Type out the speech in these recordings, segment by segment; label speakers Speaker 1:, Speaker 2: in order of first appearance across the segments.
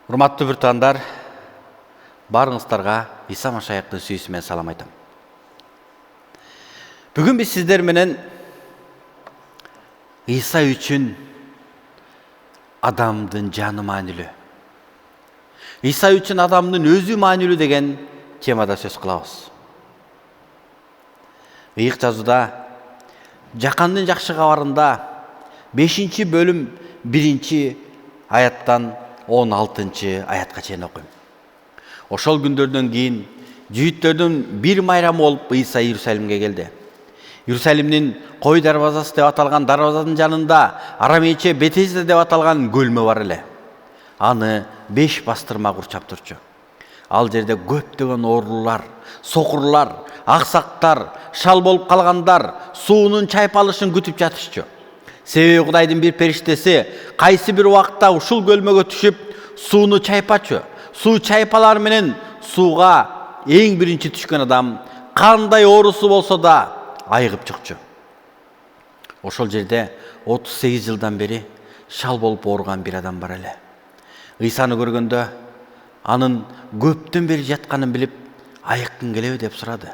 Speaker 1: Урматтуу биртугандар, баарыңыздарга Иса Машаяктын сүйүүсү менен салам айтам. Бүгүн биз сиздер менен Иса үчүн адамдын жаны маанилүү, Иса үчүн адамдын өзү маанилүү деген темада сөз кылабыз. Ыйык жазууда Жакандын жакшы кабарында 5-бөлүм 1-аяттан 16-аятка чейин окуйм. Ошол күндөрдөн кийин жүйүттөрдүн бир майрамы болуп Иса Иерусалимге келди. Иерусалимдин Кой дарбазасы деп аталган дарбазанын жанында арамейче Бетесда деп аталган көлмө бар эле. Аны 5 бастырма курчап турчу. Ал жерде көптөгөн оорулар, сокурлар, аксактар, шал болуп калгандар суунун чайпалышын күтүп жатышчу. Себеби Кудайдын бир периштеси кайсы бир убакта ушул көлмөгө түшүп, сууну чайпачу. Суу чайпалар менен сууга эң биринчи түшкөн адам кандай оорусу болсо да айыгып чыкчу. Ошол жерде 38 жылдан бери шал болуп ооруган бир адам бар эле. Ыйсаны көргөндө анын көптөн бери жатканын билип, айыккың келеби деп сурады.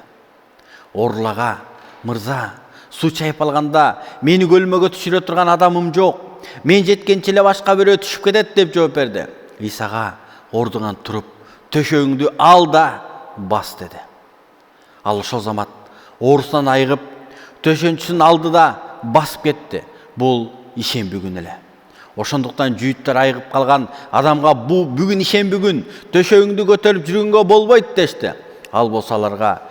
Speaker 1: Оорулага: "Мырза, суу чайпалганда мени көлмөгө түшүрө турган адамым жок. Мен жеткенче эле башка бирөө түшүп кетет" деп жооп берди. Исага ордуңан туруп, "Төшөгүңдү ал да бас" деди. Ал ошол замат оорусунан айыгып, төшөнчүсүн алды да басып кетти. Бул ишемби күн эле. Ошондуктан жүйүттөр айыгып калган адамга бул бүгүн ишемби күн, төшөгүңдү көтөрүп жүргөнгө болбойт дешти. Ал болсо аларга: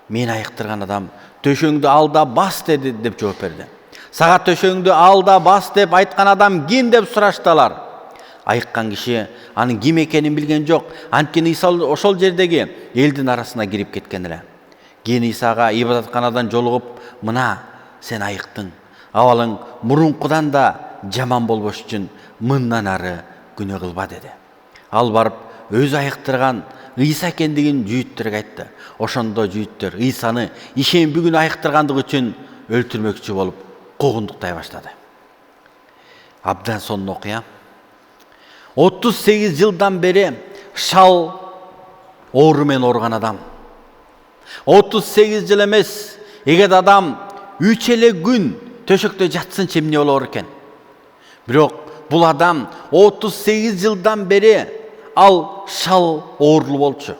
Speaker 1: "Мен айыктырган адам төшөңдү ал да бас" деди деп жооп берди. "Сага төшөңдү ал да бас деп айткан адам ким?" деп сураштылар. Айыккан киши анын ким экенин билген жок. Анткени Иса ошол жердеги элдин арасына кирип кеткен эле. Кийин Исага ибадатканадан жолугуп: "Мына, сен айыктың. Абалың мурункудан да жаман болбош үчүн мындан ары күнөө кылба" деди. Ал барып өзү айыктырган Иса экендигин жүйүттөргө айтты. Ошондо жүйүттөр Исаны ишемби күнү айыктыргандыгы үчүн өлтүрмөкчү болуп куугундуктай баштады. Абдан сонун окуя. 38 жылдан бери шал оору менен ооруган адам. 38 жыл эмес, эгер адам 3 эле күн төшөктө жатсынчы эмне болор экен? Бирок бул адам 38 жылдан бери ал шал оорулуу болчу.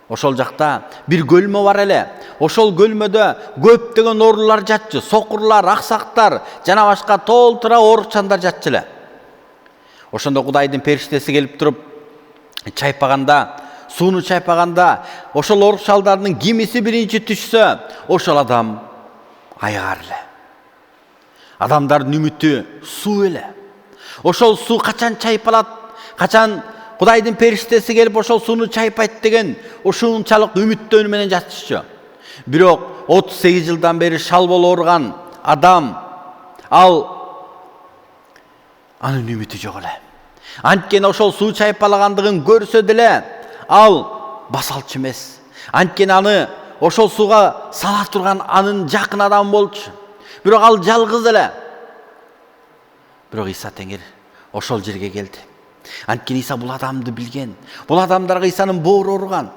Speaker 1: Ошол жакта бир көлмө бар эле. Ошол көлмөдө көптөгөн оорулар жатчу, сокурлар, аксактар жана башка толтура оорукчандар жатчу эле. Ошондо Кудайдын периштеси келип туруп чайпаганда, сууну чайпаганда, ошол оорукчалдардын кимиси биринчи түшсө, ошол адам айыгар эле. Адамдардын үмүтү суу эле. Ошол суу качан чайпалат, качан Кудайдын периштеси келип ошол сууну чайпайт деген ушунчалык үмүттөнүү менен жатышчу. Бирок 38 жылдан бери шал болуп ооруган адам, анын үмүтү жок эле. Анткени ошол суу чайпалагандыгын көрсө деле ал баса алчу эмес. Анткени аны ошол сууга сала турган анын жакын адамы болчу. Бирок ал жалгыз эле. Бирок Иса Теңир ошол жерге келди. Анткени Иса бул адамды билген. Бул адамдарга Исанын боору ооруган.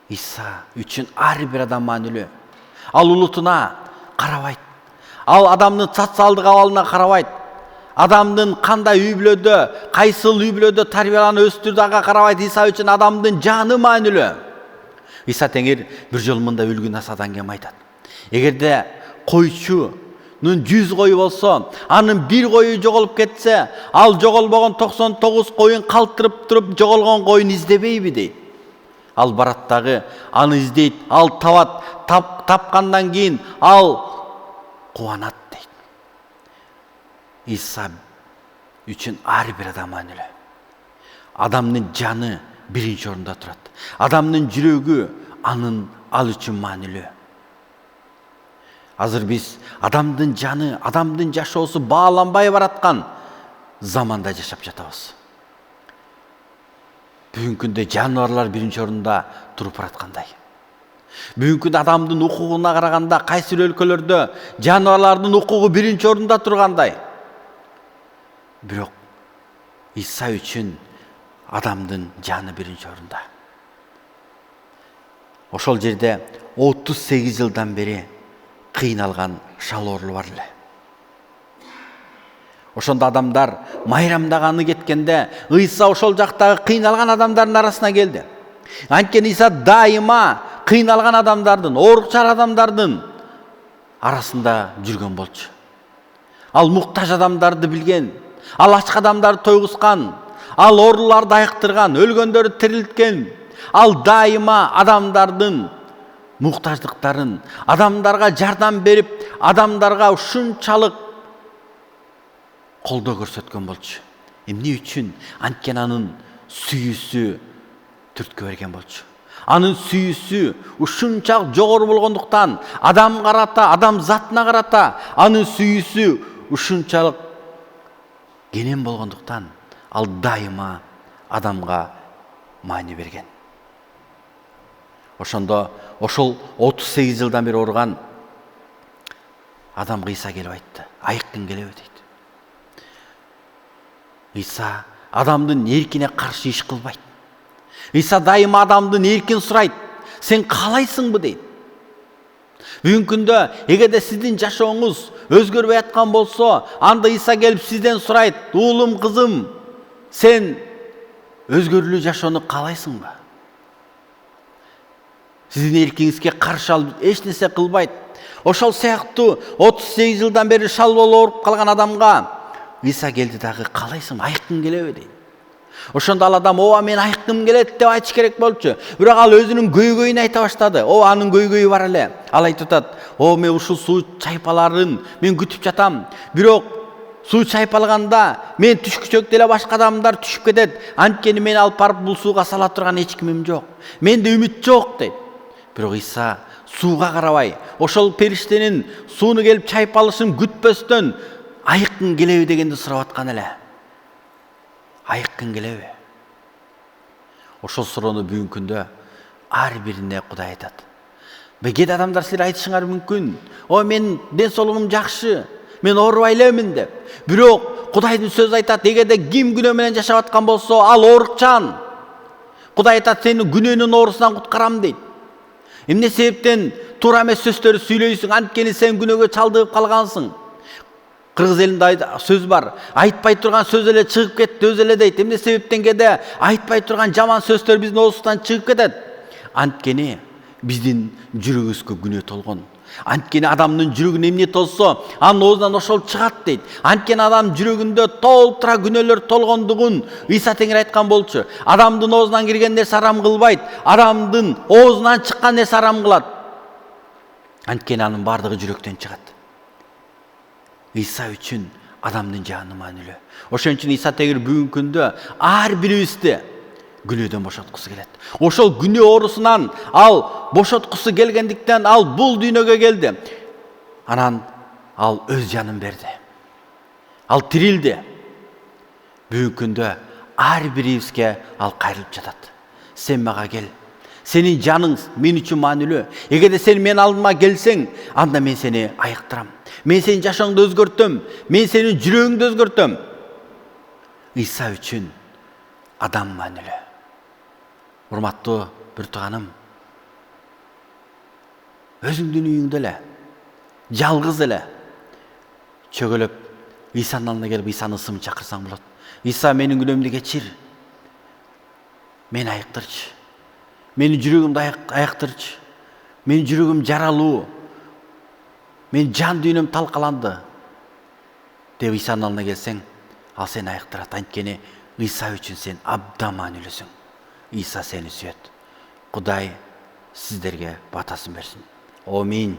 Speaker 1: Иса үчүн ар бир адам маанилүү. Ал улутуна карабайт. Ал адамдын социалдык абалына карабайт. Адамдын кандай үй бүлөдө, кайсыл үй бүлөдө тарбияланып өстүрдөгүнө карабайт. Иса үчүн адамдын жаны маанилүү. Иса Теңир бир жолу мында үлгүн асадан кем айтат. Эгерде койчунун 100 кою болсо, анын бир кою жоголуп кетсе, ал жоголбогон 99 коюн калтырып туруп жоголгон коюн издебейби дейт. Ал барат дагы аны издейт, ал табат, тапкандан кийин ал кубанат дейт. Иса үчүн ар бир адам маанилүү. Адамдын жаны биринчи орунда турат. Адамдын жүрөгү ал үчүн маанилүү. Азыр биз адамдын жаны, адамдын жашоосу бааланбай бараткан заманда жашап жатабыз. Бүгүнкү күндө жаныбарлар биринчи орунда туруп бараткандай. Бүгүнкү күндө адамдын укугуна караганда кайсы өлкөлөрдө жаныбарлардын укугу биринчи орунда тургандай. Бирок İsa үчүн адамдын жаны биринчи орунда. Ошол жерде 38 жылдан бери кыйналган шалоорлу бар эле. Ошондо адамдар майрамдаганы кеткенде Ыйса ошол жактагы кыйналган адамдардын арасына келди. Анткени Ыйса дайыма кыйналган адамдардын, оорукчар адамдардын арасында жүргөн болчу. Ал муктаж адамдарды билген, ал ачка адамдарды тойгускан, ал ооруларды айыктырган, өлгөндөрдү тирилткен. Ал дайыма адамдардын муктаждыктарын, адамдарга жардам берип, адамдарга ушунчалык колдоо көрсөткөн болчу. Эмне үчүн? Анткени анын сүйүүсү түрткө берген болчу. Анын сүйүүсү ушунчалык жогору болгондуктан, адам карата, адам затына карата анын сүйүүсү ушунчалык кенен болгондуктан, ал дайыма адамга маани берген. Ошондо ошол 38 жылдан бери ооруган адамга Ыйса келип айтты. Айыккың келеби дейт. Ыйса адамдын эркине каршы иш кылбайт. Ыйса дайыма адамдын эркин сурайт. Сен каалайсыңбы дейт. Бүгүнкү күндө эгерде сиздин жашооңуз өзгөрбөй аткан болсо, анда Ыйса келип сизден сурайт: "Уулум, кызым, сен өзгөрүлүү жашоону каалайсыңбы?" Сиздин эркиңизге каршы алып эч нерсе кылбайт. Ошол сыяктуу 38 жылдан бери шалбоолу ооруп калган адамга Ыйса келди дагы: "Каалайсың, айыккың келеби?" дейт. Ошондо ал адам: "Ооба, мен айыккым келет" деп айтыш керек болчу. Бирок ал өзүнүн көйгөйүн айта баштады. Анын көйгөйү бар эле. Ал айтып атат: мен ушул суу чайпаларын мен күтүп жатам. Бирок суу чайпалганда мен түшкүчөк деле башка адамдар түшүп кетет. Анткени мен алып барып бул сууга сала турган эч кимим жок. Менде үмүт жок" дейт. Бирок Ыйса сууга карабай, ошол периштенин сууну келип чайпалышын күтпөстөн айыккың келеби дегенди сурап аткан эле. Айыккың келеби? Ошол суроону бүгүнкү күндө ар бирине Кудай айтат. Кээ адамдар силер айтышыңар мүмкүн: мен ден соолугум жакшы, мен оорубай элемин" деп. Бирок Кудайдын сөзү айтат: эгерде ким күнөө менен жашап аткан болсо, ал оорукчан. Кудай айтат: "Сени күнөөнүн оорусунан куткарам" дейт. Эмне себептен туура эмес сөздөрдү сүйлөйсүң? Анткени сен күнөөгө чалдыгып калгансың. Кыргыз элинде сөз бар: айтпай турган сөз эле чыгып кетти өзү эле дейт. Эмне себептен кээде айтпай турган жаман сөздөр биздин оозубуздан чыгып кетет? Анткени биздин жүрөгүбүзгө күнөө толгон. Анткени адамдын жүрөгүнө эмне толсо, анын оозунан ошол чыгат дейт. Анткени адам жүрөгүндө толтура күнөөлөр толгондугун Ыйса Теңир айткан болчу. Адамдын оозунан кирген нерсе арам кылбайт, адамдын оозунан чыккан нерсе арам кылат. Анткени анын бардыгы жүрөктөн чыгат. Ыйса үчүн адамдын жаны маанилүү. Ошон үчүн Ыйса Теңир бүгүнкү күндө ар бирибизди күнөөдөн бошоткусу келет. Ошол күнөө оорусунан ал бошоткусу келгендиктен ал бул дүйнөгө келди. Анан ал өз жанын берди. Ал тирилди. Бүгүнкү күндө ар бирибизге ал кайрылып жатат. Сен мага кел. Сенин жаның мен үчүн маанилүү. Эгерде сен мен алдыма келсең, анда мен сени айыктырам. Мен сенин жашооңду өзгөртөм. Мен сенин жүрөгүңдү өзгөртөм. Ыйса үчүн адам маанилүү. Урматтуу бир тууганым, өзүңдүн үйүңдө эле, жалгыз эле чөгөлөп Ыйсанын алдына келип Ыйсанын ысымын чакырсаң болот. Ыйса, менин күнөөмдү кечир. Мени айыктырчы. Менин жүрөгүмдү айыктырчы. Менин жүрөгүм жаралуу. Менин жан дүйнөм талкаланды деп Ыйсанын алдына келсең, ал сени айыктырат. Анткени Ыйса үчүн сен абдан маанилүүсүң. Ыйса сени сүйөт. Кудай сиздерге батасын берсин. Аминь.